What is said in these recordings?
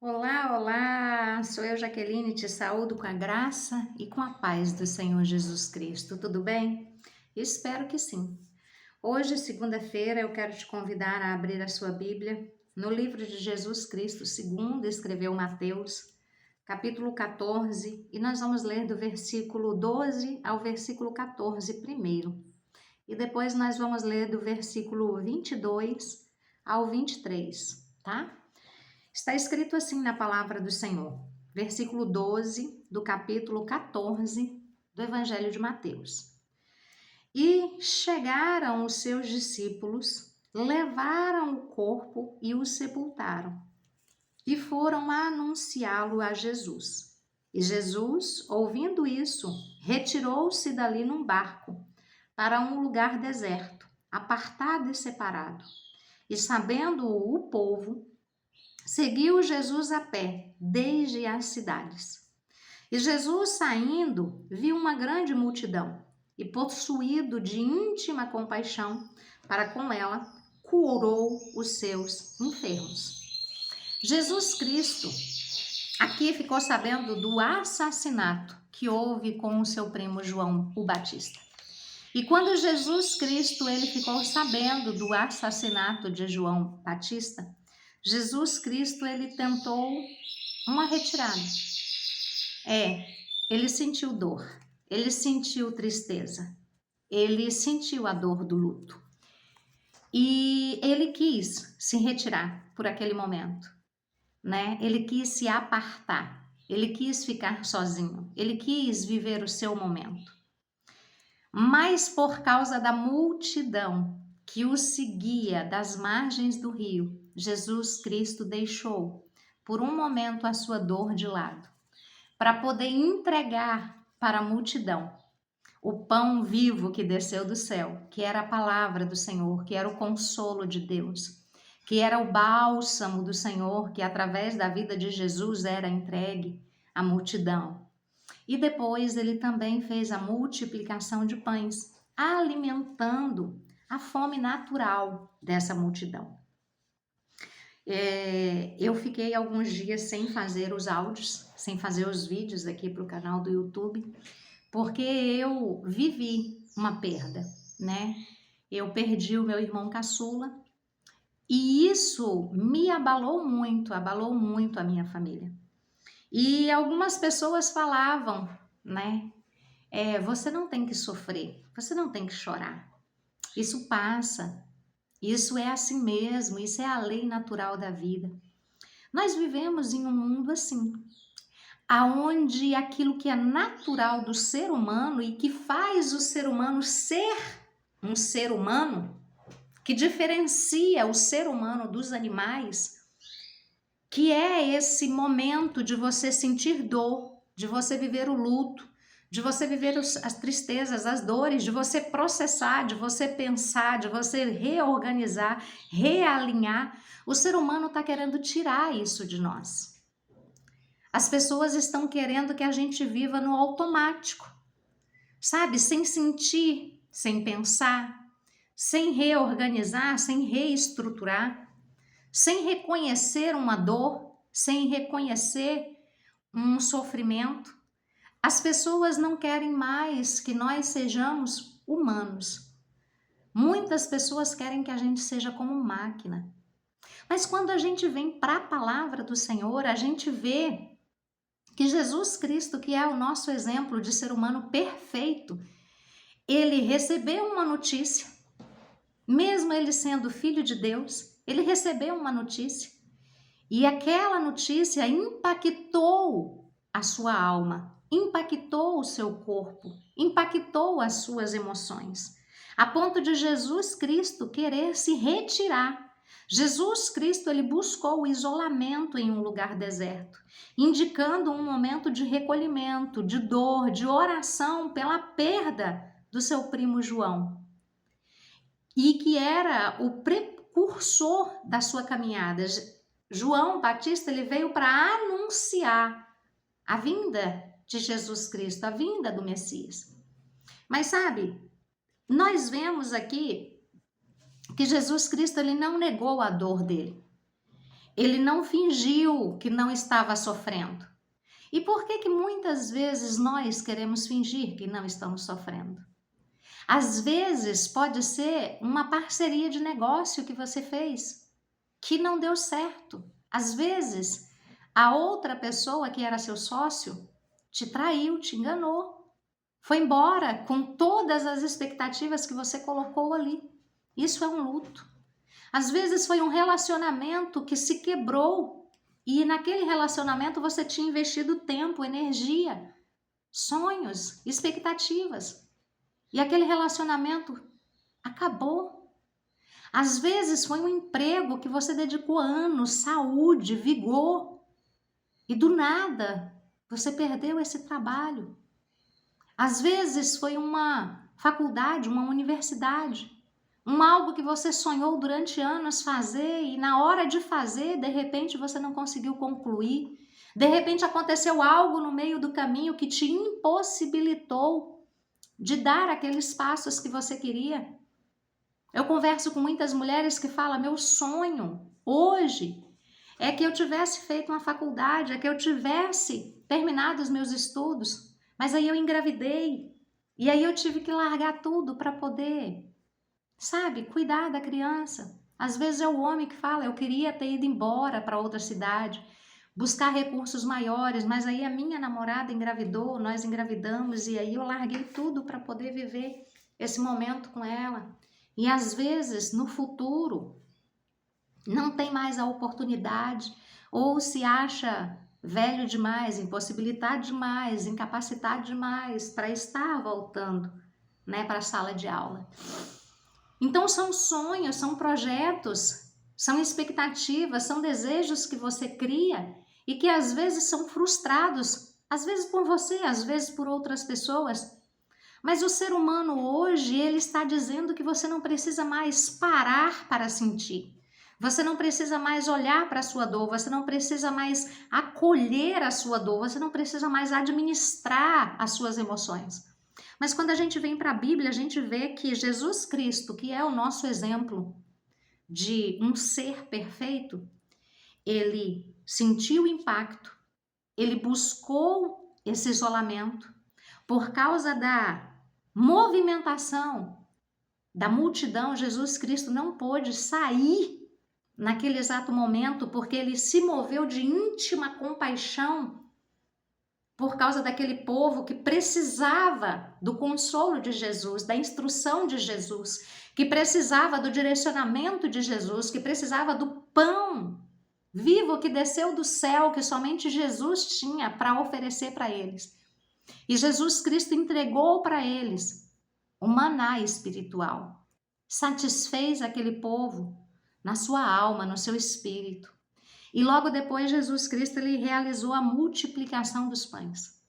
Olá, olá! Sou eu, Jaqueline, te saúdo com a graça e com a paz do Senhor Jesus Cristo. Tudo bem? Espero que sim. Hoje, segunda-feira, eu quero te convidar a abrir a sua Bíblia no livro de Jesus Cristo, segundo escreveu Mateus, capítulo 14, e nós vamos ler do versículo 12 ao versículo 14 primeiro. E depois nós vamos ler do versículo 22 ao 23, tá? Está escrito assim na palavra do Senhor, versículo 12 do capítulo 14 do Evangelho de Mateus. E chegaram os seus discípulos, levaram o corpo e o sepultaram, e foram anunciá-lo a Jesus. E Jesus, ouvindo isso, retirou-se dali num barco para um lugar deserto, apartado e separado. E sabendo-o o povo, seguiu Jesus a pé, desde as cidades. E Jesus, saindo, viu uma grande multidão, e possuído de íntima compaixão para com ela, curou os seus enfermos. Jesus Cristo aqui ficou sabendo do assassinato que houve com o seu primo João o Batista. E quando Jesus Cristo ele ficou sabendo do assassinato de João Batista, Jesus Cristo ele tentou uma retirada. Ele sentiu dor, ele sentiu tristeza, ele sentiu a dor do luto. E ele quis se retirar por aquele momento, né? Ele quis se apartar, ele quis ficar sozinho, ele quis viver o seu momento. Mas por causa da multidão que o seguia das margens do rio, Jesus Cristo deixou por um momento a sua dor de lado, para poder entregar para a multidão o pão vivo que desceu do céu, que era a palavra do Senhor, que era o consolo de Deus, que era o bálsamo do Senhor, que através da vida de Jesus era entregue à multidão. E depois ele também fez a multiplicação de pães, alimentando a fome natural dessa multidão. Eu fiquei alguns dias sem fazer os áudios, sem fazer os vídeos aqui para o canal do YouTube, porque eu vivi uma perda, né? Eu perdi o meu irmão caçula e isso me abalou muito a minha família. E algumas pessoas falavam, né? Você não tem que sofrer, você não tem que chorar. Isso passa, isso é assim mesmo, isso é a lei natural da vida. Nós vivemos em um mundo assim, aonde aquilo que é natural do ser humano e que faz o ser humano ser um ser humano, que diferencia o ser humano dos animais, que é esse momento de você sentir dor, de você viver o luto, de você viver as tristezas, as dores, de você processar, de você pensar, de você reorganizar, realinhar. O ser humano está querendo tirar isso de nós. As pessoas estão querendo que a gente viva no automático, sabe? Sem sentir, sem pensar, sem reorganizar, sem reestruturar, sem reconhecer uma dor, sem reconhecer um sofrimento. As pessoas não querem mais que nós sejamos humanos. Muitas pessoas querem que a gente seja como máquina. Mas quando a gente vem para a palavra do Senhor, a gente vê que Jesus Cristo, que é o nosso exemplo de ser humano perfeito, ele recebeu uma notícia, mesmo ele sendo filho de Deus, ele recebeu uma notícia. E aquela notícia impactou a sua alma, impactou o seu corpo, impactou as suas emoções, a ponto de Jesus Cristo querer se retirar. Jesus Cristo ele buscou o isolamento em um lugar deserto, indicando um momento de recolhimento, de dor, de oração pela perda do seu primo João, e que era o precursor da sua caminhada. João Batista ele veio para anunciar a vinda de Jesus Cristo, a vinda do Messias. Mas sabe, nós vemos aqui que Jesus Cristo ele não negou a dor dele. Ele não fingiu que não estava sofrendo. E por que que muitas vezes nós queremos fingir que não estamos sofrendo? Às vezes pode ser uma parceria de negócio que você fez, que não deu certo. Às vezes, a outra pessoa que era seu sócio te traiu, te enganou, foi embora com todas as expectativas que você colocou ali. Isso é um luto. Às vezes foi um relacionamento que se quebrou e naquele relacionamento você tinha investido tempo, energia, sonhos, expectativas. E aquele relacionamento acabou. Às vezes foi um emprego que você dedicou anos, saúde, vigor, e do nada você perdeu esse trabalho. Às vezes foi uma faculdade, uma universidade, algo que você sonhou durante anos fazer e na hora de fazer, de repente você não conseguiu concluir. De repente aconteceu algo no meio do caminho que te impossibilitou de dar aqueles passos que você queria. Eu converso com muitas mulheres que falam: meu sonho hoje é que eu tivesse feito uma faculdade, é que eu tivesse terminado os meus estudos, mas aí eu engravidei e aí eu tive que largar tudo para poder, sabe, cuidar da criança. Às vezes é o homem que fala: eu queria ter ido embora para outra cidade, buscar recursos maiores, mas aí a minha namorada engravidou, nós engravidamos e aí eu larguei tudo para poder viver esse momento com ela. E às vezes no futuro não tem mais a oportunidade ou se acha velho demais, impossibilitado demais, incapacitado demais para estar voltando, né, para a sala de aula. Então são sonhos, são projetos, são expectativas, são desejos que você cria e que às vezes são frustrados, às vezes por você, às vezes por outras pessoas. Mas o ser humano hoje, ele está dizendo que você não precisa mais parar para sentir. Você não precisa mais olhar para a sua dor, você não precisa mais acolher a sua dor, você não precisa mais administrar as suas emoções. Mas quando a gente vem para a Bíblia, a gente vê que Jesus Cristo, que é o nosso exemplo de um ser perfeito, ele sentiu o impacto, ele buscou esse isolamento por causa da movimentação da multidão. Jesus Cristo não pôde sair naquele exato momento porque ele se moveu de íntima compaixão por causa daquele povo que precisava do consolo de Jesus, da instrução de Jesus, que precisava do direcionamento de Jesus, que precisava do pão vivo que desceu do céu, que somente Jesus tinha para oferecer para eles. E Jesus Cristo entregou para eles o maná espiritual, satisfez aquele povo na sua alma, no seu espírito. E logo depois Jesus Cristo ele realizou a multiplicação dos pães.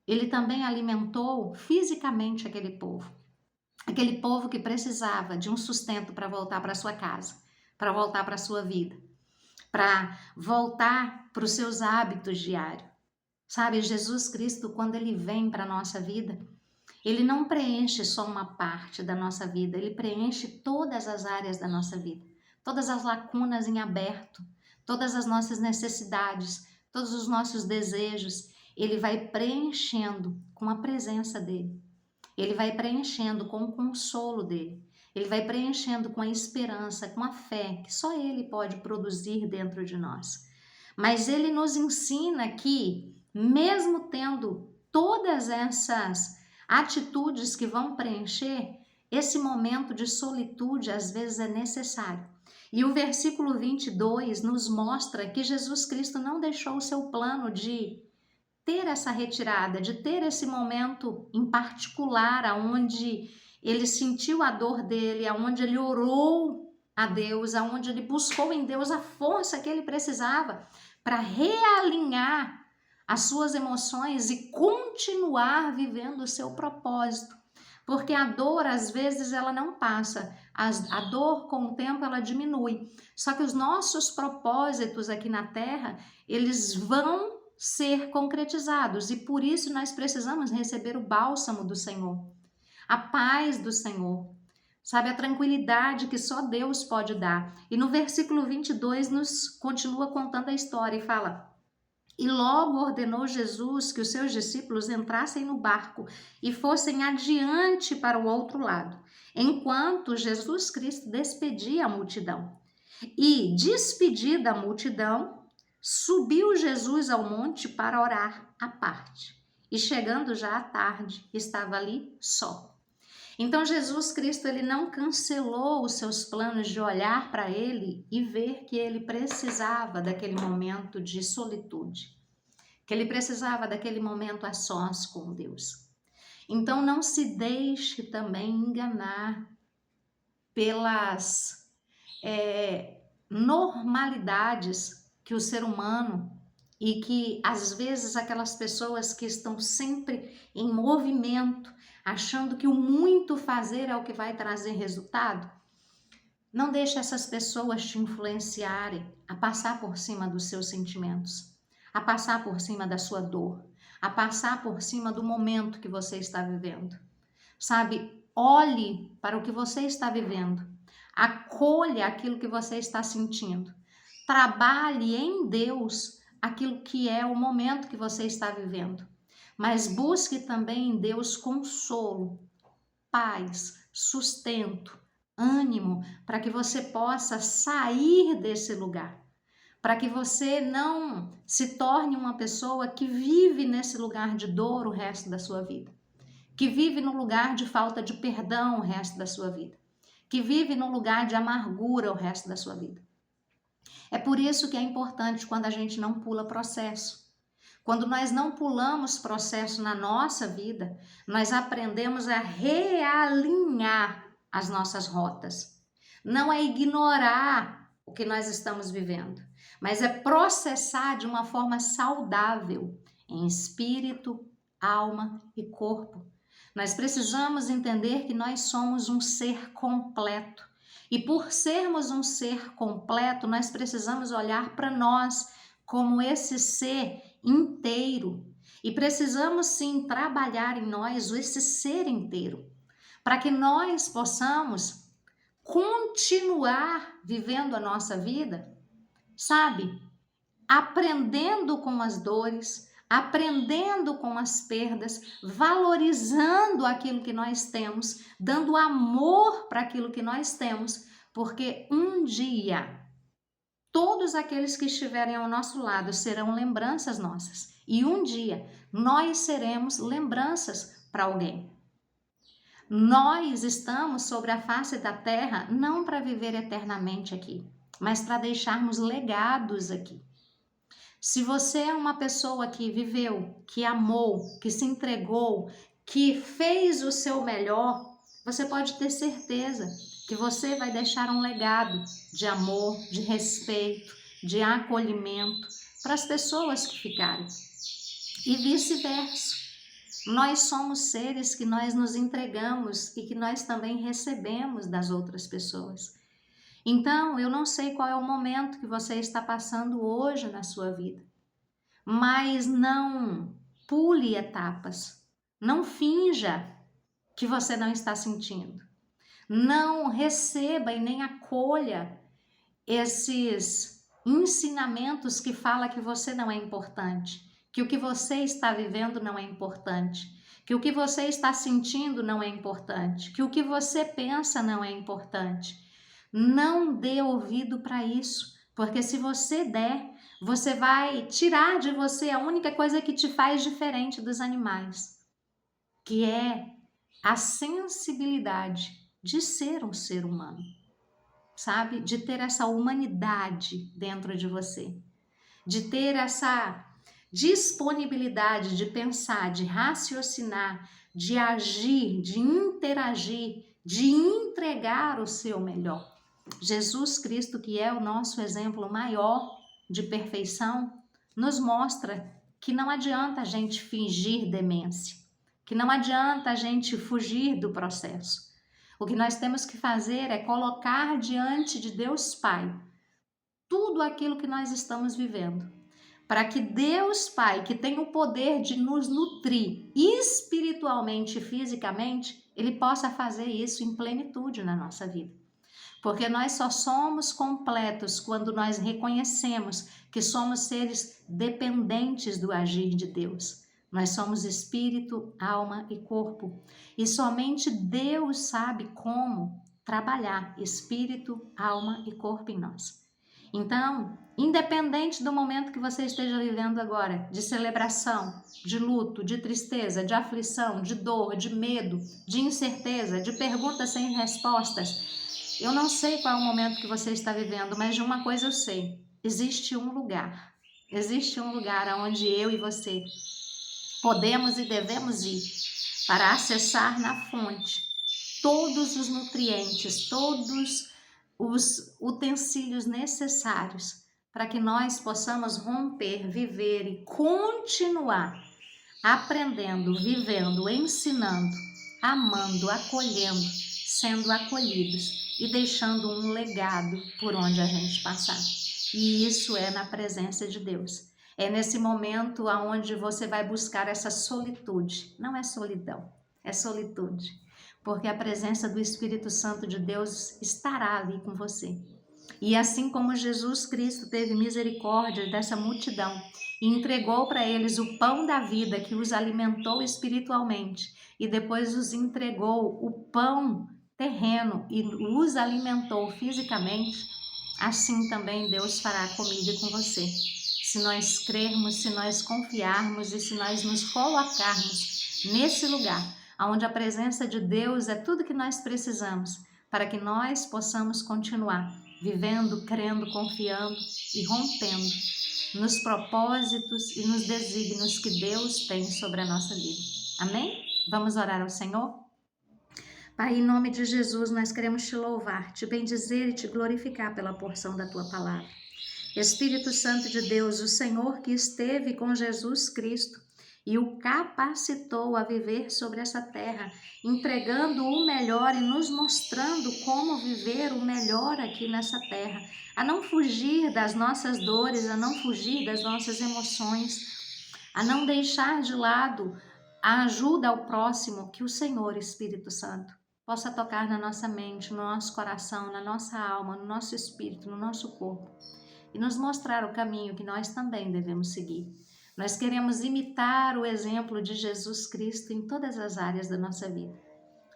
Ele também alimentou fisicamente aquele povo que precisava de um sustento para voltar para sua casa, para voltar para sua vida, para voltar para os seus hábitos diários. Sabe, Jesus Cristo, quando ele vem para a nossa vida, ele não preenche só uma parte da nossa vida, ele preenche todas as áreas da nossa vida, todas as lacunas em aberto, todas as nossas necessidades, todos os nossos desejos, ele vai preenchendo com a presença dele, ele vai preenchendo com o consolo dele, ele vai preenchendo com a esperança, com a fé que só ele pode produzir dentro de nós. Mas ele nos ensina que, mesmo tendo todas essas atitudes que vão preencher, esse momento de solitude às vezes é necessário. E o versículo 22 nos mostra que Jesus Cristo não deixou o seu plano de ter essa retirada, de ter esse momento em particular, aonde ele sentiu a dor dele, aonde ele orou a Deus, aonde ele buscou em Deus a força que ele precisava para realinhar as suas emoções e continuar vivendo o seu propósito. Porque a dor, às vezes, ela não passa. A dor, com o tempo, ela diminui. Só que os nossos propósitos aqui na Terra, eles vão ser concretizados. E por isso nós precisamos receber o bálsamo do Senhor, a paz do Senhor, sabe, a tranquilidade que só Deus pode dar. E no versículo 22 nos continua contando a história e fala: e logo ordenou Jesus que os seus discípulos entrassem no barco e fossem adiante para o outro lado, enquanto Jesus Cristo despedia a multidão. E, despedida a multidão, subiu Jesus ao monte para orar à parte. E chegando já à tarde, estava ali só. Então Jesus Cristo, ele não cancelou os seus planos de olhar para ele e ver que ele precisava daquele momento de solitude, que ele precisava daquele momento a sós com Deus. Então não se deixe também enganar pelas normalidades que o ser humano e que às vezes aquelas pessoas que estão sempre em movimento, achando que o muito fazer é o que vai trazer resultado. Não deixe essas pessoas te influenciarem a passar por cima dos seus sentimentos, a passar por cima da sua dor, a passar por cima do momento que você está vivendo. Sabe, olhe para o que você está vivendo, acolha aquilo que você está sentindo, trabalhe em Deus aquilo que é o momento que você está vivendo, mas busque também em Deus consolo, paz, sustento, ânimo, para que você possa sair desse lugar, para que você não se torne uma pessoa que vive nesse lugar de dor o resto da sua vida, que vive no lugar de falta de perdão o resto da sua vida, que vive no lugar de amargura o resto da sua vida. É por isso que é importante quando a gente não pula processo. Quando nós não pulamos processo na nossa vida, nós aprendemos a realinhar as nossas rotas. Não é ignorar o que nós estamos vivendo, mas é processar de uma forma saudável, em espírito, alma e corpo. Nós precisamos entender que nós somos um ser completo. E por sermos um ser completo, nós precisamos olhar para nós como esse ser inteiro. E precisamos sim trabalhar em nós esse ser inteiro, para que nós possamos continuar vivendo a nossa vida, sabe? Aprendendo com as dores, aprendendo com as perdas, valorizando aquilo que nós temos, dando amor para aquilo que nós temos, porque um dia todos aqueles que estiverem ao nosso lado serão lembranças nossas, e um dia nós seremos lembranças para alguém. Nós estamos sobre a face da terra não para viver eternamente aqui, mas para deixarmos legados aqui. Se você é uma pessoa que viveu, que amou, que se entregou, que fez o seu melhor, você pode ter certeza que você vai deixar um legado de amor, de respeito, de acolhimento para as pessoas que ficarem. E vice-versa. Nós somos seres que nós nos entregamos e que nós também recebemos das outras pessoas. Então, eu não sei qual é o momento que você está passando hoje na sua vida, mas não pule etapas, não finja que você não está sentindo, não receba e nem acolha esses ensinamentos que falam que você não é importante, que o que você está vivendo não é importante, que o que você está sentindo não é importante, que o que você pensa não é importante. Não dê ouvido para isso, porque se você der, você vai tirar de você a única coisa que te faz diferente dos animais, que é a sensibilidade de ser um ser humano, sabe? De ter essa humanidade dentro de você, de ter essa disponibilidade de pensar, de raciocinar, de agir, de interagir, de entregar o seu melhor. Jesus Cristo, que é o nosso exemplo maior de perfeição, nos mostra que não adianta a gente fingir demência, que não adianta a gente fugir do processo. O que nós temos que fazer é colocar diante de Deus Pai tudo aquilo que nós estamos vivendo, para que Deus Pai, que tem o poder de nos nutrir espiritualmente e fisicamente, Ele possa fazer isso em plenitude na nossa vida. Porque nós só somos completos quando nós reconhecemos que somos seres dependentes do agir de Deus. Nós somos espírito, alma e corpo. E somente Deus sabe como trabalhar espírito, alma e corpo em nós. Então, independente do momento que você esteja vivendo agora, de celebração, de luto, de tristeza, de aflição, de dor, de medo, de incerteza, de perguntas sem respostas, eu não sei qual é o momento que você está vivendo, mas de uma coisa eu sei: existe um lugar onde eu e você podemos e devemos ir para acessar na fonte todos os nutrientes, todos os utensílios necessários para que nós possamos romper, viver e continuar aprendendo, vivendo, ensinando, amando, acolhendo, sendo acolhidos e deixando um legado por onde a gente passar. E isso é na presença de Deus. É nesse momento aonde você vai buscar essa solitude. Não é solidão, é solitude. Porque a presença do Espírito Santo de Deus estará ali com você. E assim como Jesus Cristo teve misericórdia dessa multidão e entregou para eles o pão da vida que os alimentou espiritualmente e depois os entregou o pão terreno e os alimentou fisicamente, assim também Deus fará comigo e com você. Se nós crermos, se nós confiarmos e se nós nos colocarmos nesse lugar, onde a presença de Deus é tudo que nós precisamos para que nós possamos continuar vivendo, crendo, confiando e rompendo nos propósitos e nos desígnios que Deus tem sobre a nossa vida. Amém? Vamos orar ao Senhor? Pai, em nome de Jesus, nós queremos te louvar, te bendizer e te glorificar pela porção da tua palavra. Espírito Santo de Deus, o Senhor que esteve com Jesus Cristo e o capacitou a viver sobre essa terra, entregando o melhor e nos mostrando como viver o melhor aqui nessa terra, a não fugir das nossas dores, a não fugir das nossas emoções, a não deixar de lado a ajuda ao próximo, que o Senhor, Espírito Santo, possa tocar na nossa mente, no nosso coração, na nossa alma, no nosso espírito, no nosso corpo e nos mostrar o caminho que nós também devemos seguir. Nós queremos imitar o exemplo de Jesus Cristo em todas as áreas da nossa vida.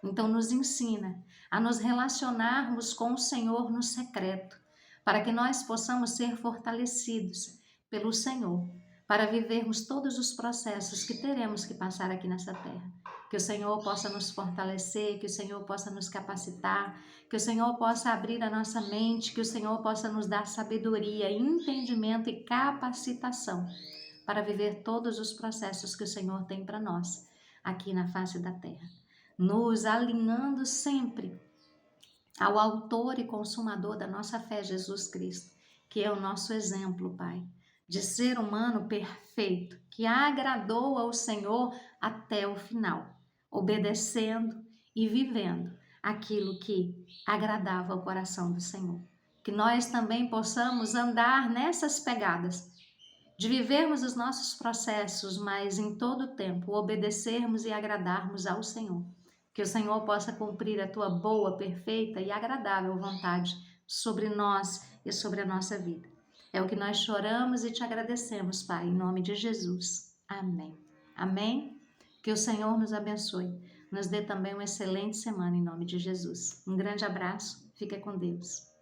Então nos ensina a nos relacionarmos com o Senhor no secreto, para que nós possamos ser fortalecidos pelo Senhor, para vivermos todos os processos que teremos que passar aqui nessa terra. Que o Senhor possa nos fortalecer, que o Senhor possa nos capacitar, que o Senhor possa abrir a nossa mente, que o Senhor possa nos dar sabedoria, entendimento e capacitação para viver todos os processos que o Senhor tem para nós aqui na face da terra. Nos alinhando sempre ao autor e consumador da nossa fé, Jesus Cristo, que é o nosso exemplo, Pai, de ser humano perfeito, que agradou ao Senhor até o final, obedecendo e vivendo aquilo que agradava ao coração do Senhor. Que nós também possamos andar nessas pegadas, de vivermos os nossos processos, mas em todo o tempo obedecermos e agradarmos ao Senhor. Que o Senhor possa cumprir a tua boa, perfeita e agradável vontade sobre nós e sobre a nossa vida. É o que nós choramos e te agradecemos, Pai, em nome de Jesus. Amém. Amém? Que o Senhor nos abençoe. Nos dê também uma excelente semana em nome de Jesus. Um grande abraço. Fica com Deus.